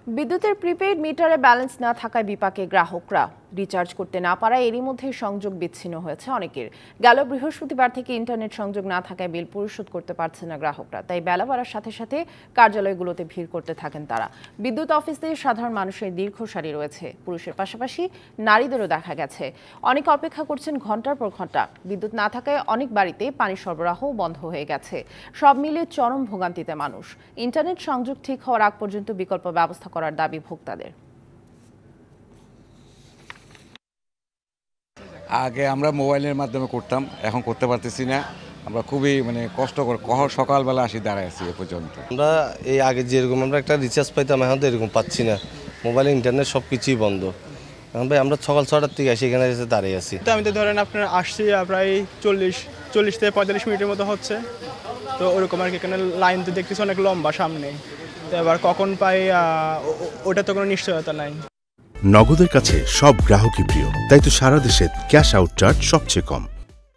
বিদ্যুতের প্রিপেইড মিটারে ব্যালেন্স না থাকায় বিপাকে গ্রাহকরা। রিচার্জ করতে না পারায় এরই মধ্যে সংযোগ বিচ্ছিন্ন হয়েছে অনেকের। গেল বৃহস্পতিবার থেকে ইন্টারনেট সংযোগ না থাকায় বিল পরিশোধ করতে পারছে না গ্রাহকরা। তাই বেলা বাড়ার সাথে সাথে কার্যালয়গুলোতে ভিড় করতে থাকেন তারা। বিদ্যুৎ অফিসে সাধারণ মানুষের দীর্ঘ সারি রয়েছে। পুরুষের পাশাপাশি নারীদেরও দেখা গেছে। অনেকে অপেক্ষা করছেন ঘন্টার পর ঘন্টা। বিদ্যুৎ না থাকায় অনেক বাড়িতে পানি সরবরাহ বন্ধ হয়ে গেছে। সব মিলে চরম ভোগান্তিতে মানুষ। ইন্টারনেট সংযোগ ঠিক হওয়ার আগ পর্যন্ত বিকল্প ব্যবস্থা করার দাবি ভোক্তাদের। আগে আমরা মোবাইলের মাধ্যমে করতাম, এখন করতে পারতেছি না। আমরা খুবই কষ্টকর, সকালবেলা আসি দাঁড়ায় আছি এ পর্যন্ত। আমরা এই আগে যেরকম আমরা একটা রিচার্জ পাইতাম, এখন তো এরকম পাচ্ছি না। মোবাইল ইন্টারনেট সব কিছুই বন্ধ। এখন ভাই আমরা সকাল 6টার থেকে আসি, এখানে এসে দাঁড়িয়ে আছি। তো আমি তো ধরেন আপনার আসছি প্রায় 40 থেকে 45 মিনিটের মতো হচ্ছে। তো ওরকম আর কি, এখানে লাইন তো দেখতেছি অনেক লম্বা সামনে। তো এবার কখন পাই ওটা তো কোনো নিশ্চয়তা নাই। নগদের কাছে সব গ্রাহকই প্রিয়, তাই তো সারা দেশে ক্যাশ আউট চার্জ সবচেয়ে কম।